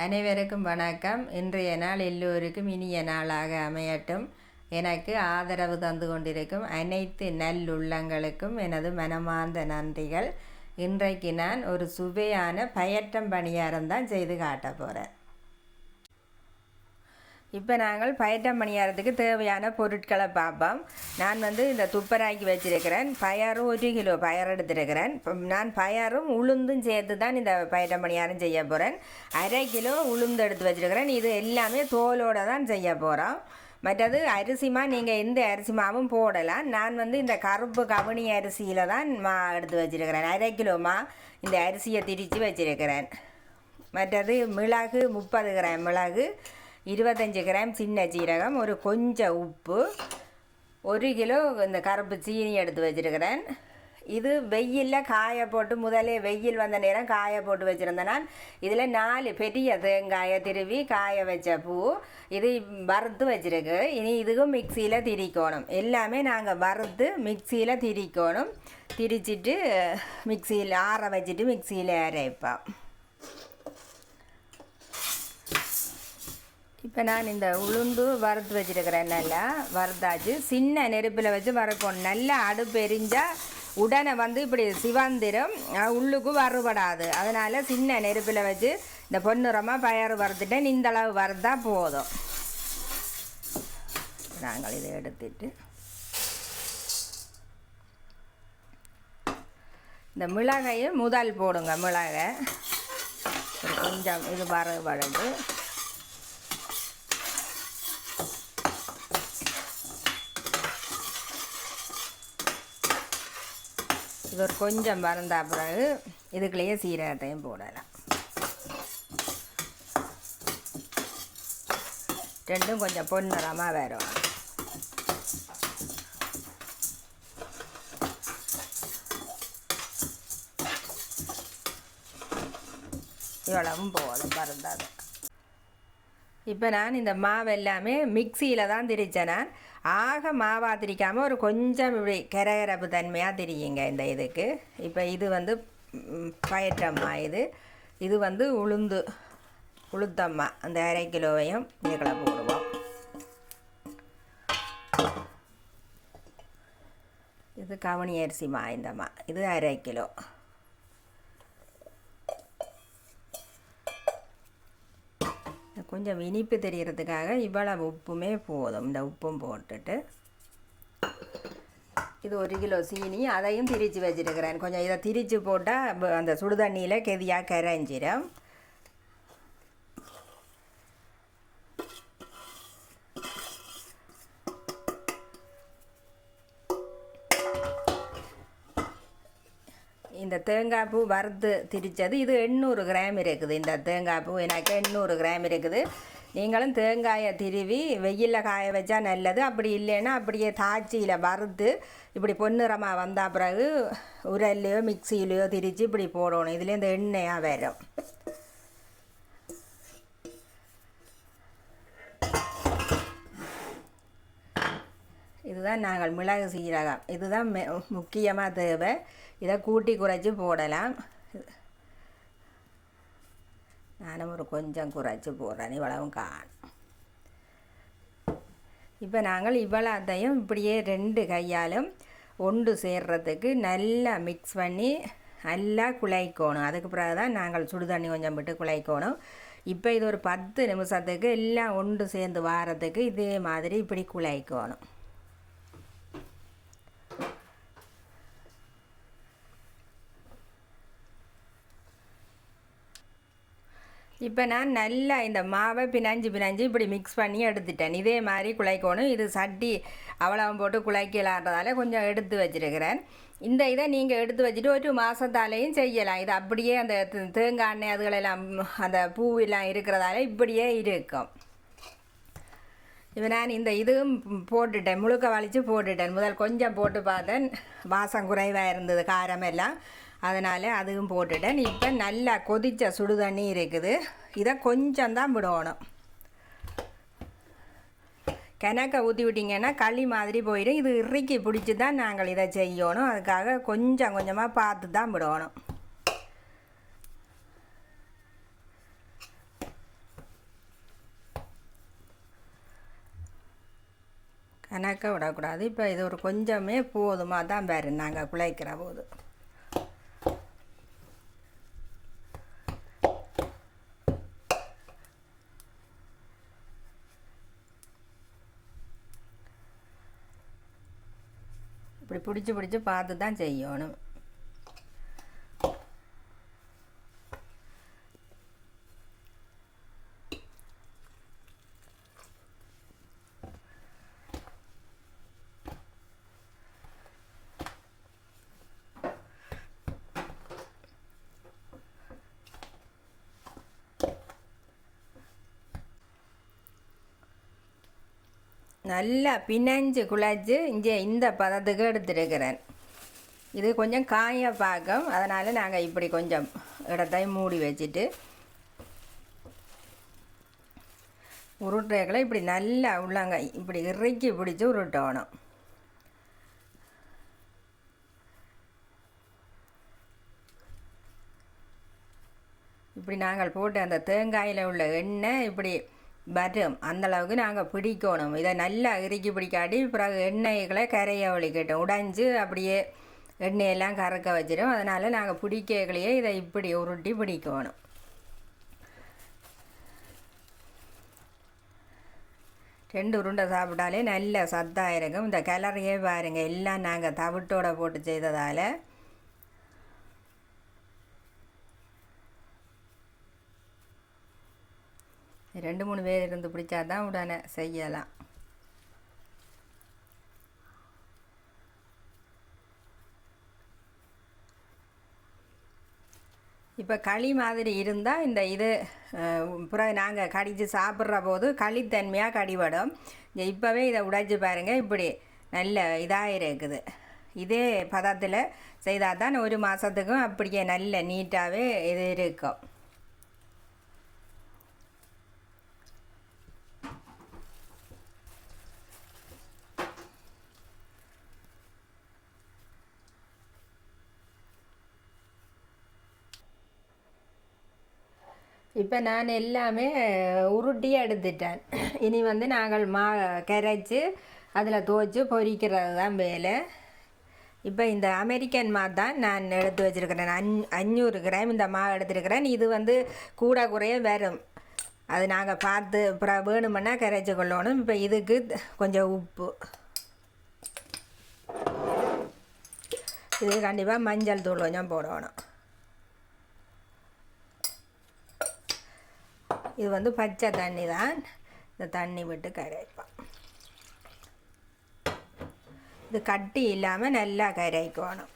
அனைவருக்கும் வணக்கம். இன்றைய நாள் எல்லோருக்கும் இனிய நாளாக அமையட்டும். எனக்கு ஆதரவு தந்து கொண்டிருக்கும் அனைத்து நல்லுள்ளங்களுக்கும் எனது மனமார்ந்த நன்றிகள். இன்றைக்கு நான் ஒரு சுவையான பயற்றம் பணியாரம் தான் செய்து காட்ட போகிறேன். இப்போ நாங்கள் பயற்றம் பணியாரத்துக்கு தேவையான பொருட்களை பார்ப்போம். நான் இந்த துப்பராக்கி வச்சுருக்கிறேன். பயரும் 1 கிலோ பயர் எடுத்துருக்கிறேன். நான் பயரும் உளுந்தும் சேர்த்து தான் இந்த பயற்றம் பணியாரம் செய்ய போகிறேன். 1/2 கிலோ உளுந்து எடுத்து வச்சுருக்கிறேன். இது எல்லாமே தோலோடு தான் செய்ய போகிறோம். மற்றது அரிசிமா நீங்கள் எந்த அரிசிமாவும் போடலாம். நான் இந்த கருப்பு கவுனி அரிசியில் தான் எடுத்து வச்சுருக்கிறேன். 1/2 கிலோமா இந்த அரிசியை திரித்து வச்சுருக்கிறேன். மற்றது மிளகு 30 கிராம் மிளகு, 25 கிராம் சின்ன சீரகம், ஒரு கொஞ்சம் உப்பு, 1 கிலோ இந்த கருப்பு சீனி எடுத்து வச்சுருக்கிறேன். இது வெயிலில் காய போட்டு முதலே வெயில் வந்த நேரம் காய போட்டு வச்சுருந்தேன். நான் இதில் 4 பெரிய தேங்காயை திருவி காய வச்ச பூ இது வறுத்து வச்சுருக்கு. இனி இதுக்கும் மிக்சியில் திரிக்கணும். எல்லாமே நாங்கள் வறுத்து மிக்சியில் திரிக்கணும். திரிச்சிட்டு மிக்சியில் ஆற வச்சுட்டு மிக்சியில் அரைப்போம். இப்போ நான் இந்த உளுந்து வறுத்து வச்சுருக்கிறேன். நல்லா வறுத்தாச்சு. சின்ன நெருப்பில் வச்சு வறுக்கணும். நல்லா அடுப்பு எரிஞ்சால் உடனே இப்படி சிவந்திரும், உள்ளுக்கு வறுபடாது. அதனால் சின்ன நெருப்பில் வச்சு இந்த பொன்னிறமாக பயறு வறுத்துட்டேன். இந்தளவு வறுத்தா போதும். நாங்கள் இதை எடுத்துட்டு இந்த மிளகையும் முதல் போடுங்க. மிளகை கொஞ்சம் இது வறுபடுது. இது ஒரு கொஞ்சம் வறந்த பிறகு இதுக்குள்ளேயே சீரகத்தையும் போடலாம். ரெண்டும் கொஞ்சம் பொன்னிறமாக வரும். இவ்வளவும் போதும் வறந்தாது. இப்போ நான் இந்த மாவு எல்லாமே மிக்சியில் தான் திரித்தேன். நான் ஆக மாவாக திரிக்காமல் ஒரு கொஞ்சம் இப்படி கரகரப்பு தன்மையாக திரியுங்க இந்த இதுக்கு. இப்போ இது பயற்றம்மா, இது உளுத்தம்மா. அந்த 1/2 கிலோவையும் இதுக்களை போடுவோம். இது கவுனி அரிசிமா. இந்தம்மா இது 1/2 கிலோ. கொஞ்சம் இனிப்பு தெரியறதுக்காக இவ்வளவு உப்புமே போதும். இந்த உப்பும் போட்டுட்டு இது 1 கிலோ சீனி, அதையும் திரித்து வச்சுருக்கிறேன். கொஞ்சம் இதை திரித்து போட்டால் அந்த சுடுதண்ணியில் கெதியாக கரைஞ்சிடும். இந்த தேங்காய் பூ வறுத்து திரித்தது இது 800 கிராம் இருக்குது. இந்த தேங்காய் பூ எனக்கு 800 கிராம் இருக்குது. நீங்களும் தேங்காயை திருவி வெயிலில் காய வச்சா நல்லது. அப்படி இல்லைன்னா அப்படியே தாச்சியில் வறுத்து இப்படி பொன்னிறமாக வந்தால் பிறகு உரல்லையோ மிக்சியிலையோ திரித்து இப்படி போடணும். இதுலேயே இந்த எண்ணெயாக வரும். இதுதான் நாங்கள் மிளகு சீரகம், இதுதான் முக்கியமாக தேவை. இதை கூட்டி குறைச்சி போடலாம். நானும் ஒரு கொஞ்சம் குறைச்சி போடுறேன். இவ்வளவும் காணும். இப்போ நாங்கள் இவ்வளோத்தையும் இப்படியே 2 கையாலும் ஒன்று சேர்றதுக்கு நல்லா மிக்ஸ் பண்ணி நல்லா குழைக்கணும். அதுக்கு பிறகு தான் நாங்கள் சுடுதண்ணி கொஞ்சம் விட்டு குழைக்கணும். இப்போ இது ஒரு 10 நிமிஷத்துக்கு எல்லாம் ஒன்று சேர்ந்து வாரத்துக்கு இதே மாதிரி இப்படி குழைக்கணும். இப்போ நான் நல்லா இந்த மாவை பிணைஞ்சு இப்படி மிக்ஸ் பண்ணி எடுத்துட்டேன். இதே மாதிரி குழைக்கணும். இது சட்டி அவ்வளவு போட்டு குழைக்கலான்றதால கொஞ்சம் எடுத்து வச்சுருக்கிறேன். இந்த இதை நீங்கள் எடுத்து வச்சுட்டு 1 மாதத்தாலேயும் செய்யலாம். இது அப்படியே அந்த தேங்காய் எண்ணெய் அதுகளெல்லாம் அந்த பூவெல்லாம் இருக்கிறதால இப்படியே இருக்கும். இப்போ நான் இந்த இதுவும் போட்டுட்டேன், முழுக்க வலித்து போட்டுட்டேன். முதல் கொஞ்சம் போட்டு பார்த்தேன், வாசம் குறைவாக இருந்தது காரம் எல்லாம். அதனால் அதுவும் போட்டுட்டேன். இப்போ நல்லா கொதித்த சுடுதண்ணி இருக்குது. இதை கொஞ்சம் தான் விடணும். கிணக்க ஊற்றி விட்டிங்கன்னா களி மாதிரி போயிடும். இது இறுக்கி பிடிச்சி தான் நாங்கள் இதை செய்யணும். அதுக்காக கொஞ்சம் கொஞ்சமாக பார்த்து தான் விடணும். கணக்க விடக்கூடாது. இப்போ இது ஒரு கொஞ்சமே போதுமா தான் பாரு நாங்கள் குழைக்கிற போது. இப்படி பிடிச்சி பார்த்து தான் செய்யணும். நல்லா பிணைஞ்சு குழைச்சி இங்கே இந்த பதத்துக்கு எடுத்துருக்கிறேன். இது கொஞ்சம் காய பாக்கம், அதனால் நாங்கள் இப்படி கொஞ்சம் இடத்தையும் மூடி வச்சுட்டு உருட்டுறைகளை இப்படி நல்லா உள்ளாங்க இப்படி இறுக்கி பிடிச்சி உருட்டணும். இப்படி நாங்கள் போட்டு அந்த தேங்காயில் உள்ள எண்ணெய் இப்படி வரும் அந்தளவுக்கு நாங்கள் பிடிக்கணும். இதை நல்லா இறுக்கி பிடிக்காட்டி பிறகு எண்ணெய்களை கரையை ஒழிக்கட்டும், உடைஞ்சு அப்படியே எண்ணெயெல்லாம் கறக்க வச்சிடும். அதனால் நாங்கள் பிடிக்கலையே இதை இப்படி உருட்டி பிடிக்கணும். ரெண்டு உருண்டை சாப்பிட்டாலே நல்ல சத்தாக இருக்கும். இந்த கிளறியே பாருங்கள், எல்லாம் நாங்கள் தவிட்டோட போட்டு செய்ததால் ரெண்டு மூணு பேர் இருந்து பிடிச்சா தான் உடனே செய்யலாம். இப்போ களி மாதிரி இருந்தால் இந்த இது பிறகு நாங்கள் கடித்து சாப்பிட்ற போது களித்தன்மையாக கடிபடும். இப்போவே இதை உடைச்சி பாருங்கள், இப்படி நல்ல இதாக இருக்குது. இதே பதத்தில் செய்தால் தான் ஒரு மாதத்துக்கும் அப்படியே நல்ல நீட்டாகவே இது இருக்கும். இப்போ நான் எல்லாமே உருட்டி எடுத்துட்டேன். இனி நாங்கள் கரைச்சி அதில் துவைச்சி பொரிக்கிறது தான் வேலை. இப்போ இந்த அமெரிக்கன் தான் நான் எடுத்து வச்சுருக்கிறேன். 500 கிராம் இந்த எடுத்துருக்கிறேன். இது கூட குறைய வரும், அது நாங்கள் பார்த்து அப்புறம் வேணுமென்னா கரைச்சி கொள்ளணும். இப்போ இதுக்கு கொஞ்சம் உப்பு, இது கண்டிப்பாக மஞ்சள் தூள் கொஞ்சம் போடணும். இது பச்சை தண்ணி தான், இந்த தண்ணி விட்டு கரைப்போம். இது கட்டி இல்லாமல் நல்லா கரைக்கணும்.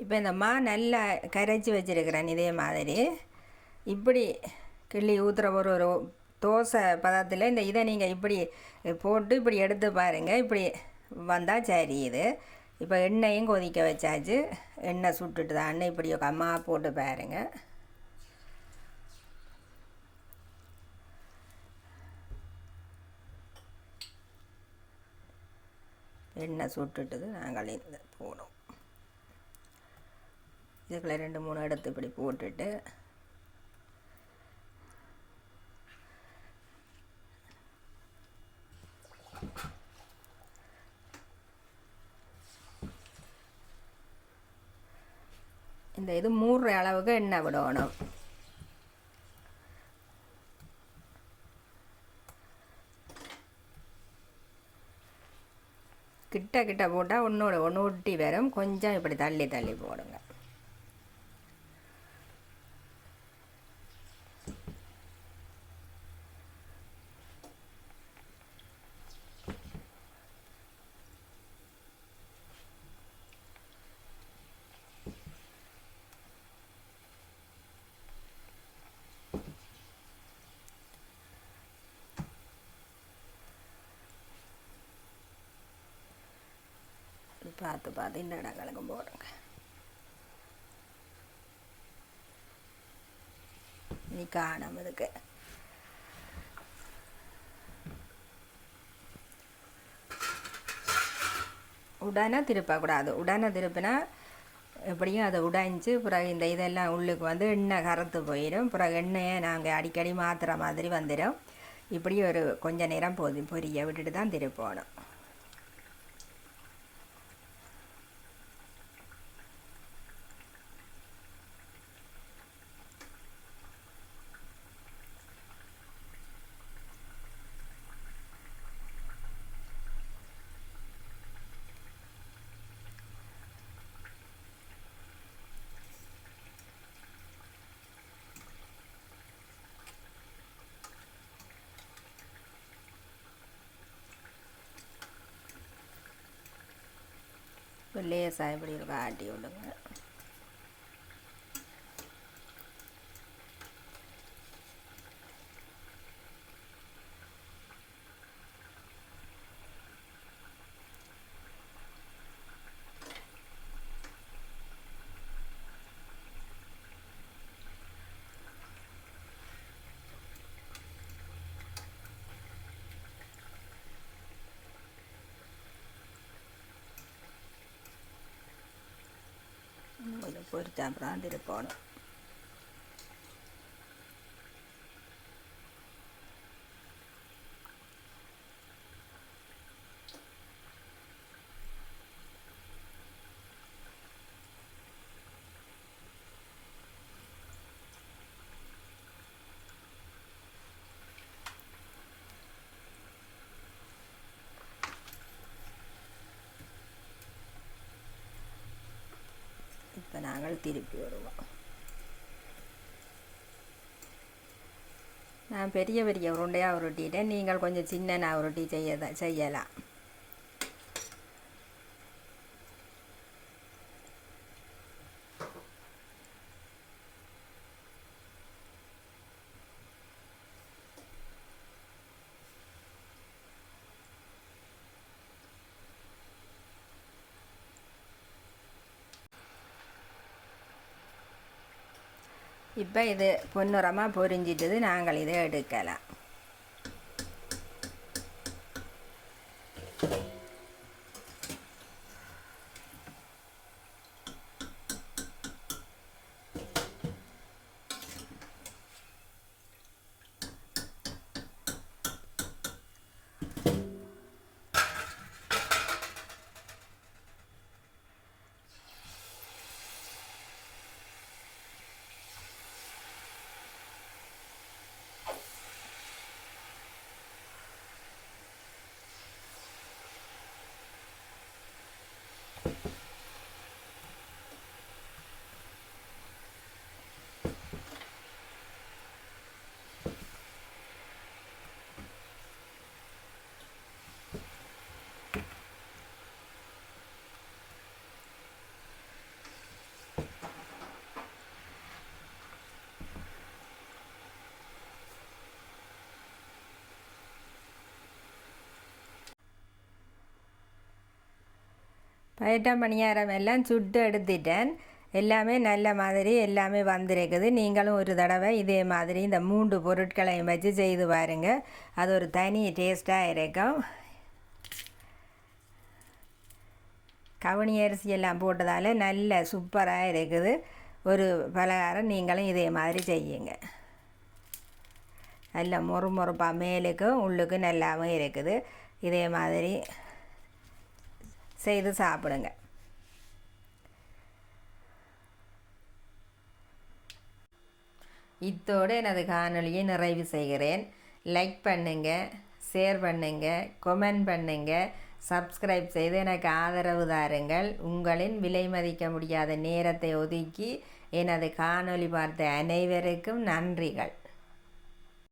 இப்போ இந்த நல்லா கரைச்சி வச்சுருக்கிறேன். இதே மாதிரி இப்படி கிள்ளி ஊற்றுற ஒரு தோசை பதத்தில் இந்த இதை நீங்கள் இப்படி போட்டு இப்படி எடுத்து பாருங்கள். இப்படி வந்தால் சரி. இது இப்போ எண்ணெயும் கொதிக்க வச்சாச்சு. எண்ணெய் சுட்டுட்டு தான் எண்ணெய் இப்படி அம்மா போட்டு பாருங்கள். எண்ணெய் சுட்டுட்டு நாங்கள் இந்த போடும். இதுக்குள்ள 2-3 எடுத்து இப்படி போட்டுட்டு இந்த இது 3 அளவுக்கு எண்ணெய் விடணும். கிட்ட கிட்ட போட்டால் ஒன்றோட ஒன்று ஒட்டி வரும். கொஞ்சம் இப்படி தள்ளி தள்ளி போடுங்க. பார்த்து பார்த்து இந்த இடங்களுக்கும் போடுங்க. நீ காணும் இதுக்கு உடனே திருப்பக்கூடாது. உடனே திருப்பினா எப்படியும் அதை உடைஞ்சி பிறகு இந்த இதெல்லாம் உள்ளுக்கு வந்து எண்ணெய் கறத்து போயிடும். பிறகு எண்ணெயை நாங்கள் அடிக்கடி மாற்றுற மாதிரி வந்துடும். இப்படி ஒரு கொஞ்சம் நேரம் பொரிய விட்டுட்டு தான் திருப்பணும். லேசாக இப்படி இருக்க ஆட்டி விடுங்க. கொஞ்சம் பொரிச்சா அப்புறம் திருப்பணும். இப்போ நாங்கள் திருப்பி வருவோம். நான் பெரிய பெரிய உருண்டையாக உருட்டிட்டேன். நீங்கள் கொஞ்சம் சின்ன உருட்டி செய்யலாம். இப்போ இது பொன்னிறமாக பொரிஞ்சிட்டது. நாங்கள் இதை எடுக்கலாம். பயிட்டம் பணியாரம் எல்லாம் சுட்டு எடுத்துட்டேன். எல்லாமே நல்ல மாதிரி எல்லாமே வந்திருக்குது. நீங்களும் ஒரு தடவை இதே மாதிரி இந்த 3 பொருட்களையும் வச்சு செய்து பாருங்கள். அது ஒரு தனி டேஸ்ட்டாக இருக்கும். கவுனி அரிசி எல்லாம் போட்டதால் நல்ல சூப்பராக இருக்குது. ஒரு பலகாரம் நீங்களும் இதே மாதிரி செய்யுங்க. நல்ல மொறுமொறுப்பாக மேலுக்கும் உள்ளுக்கும் நல்லாவும் இருக்குது. இதே மாதிரி செய்து சாப்பிடுங்க. இத்தோடு எனது காணொளியை நிறைவு செய்கிறேன். லைக் பண்ணுங்கள், ஷேர் பண்ணுங்கள், கமெண்ட் பண்ணுங்கள், சப்ஸ்கிரைப் செய்து எனக்கு ஆதரவு தாருங்கள். உங்களின் விலை மதிக்க முடியாத நேரத்தை ஒதுக்கி எனது காணொளி பார்த்த அனைவருக்கும் நன்றிகள்.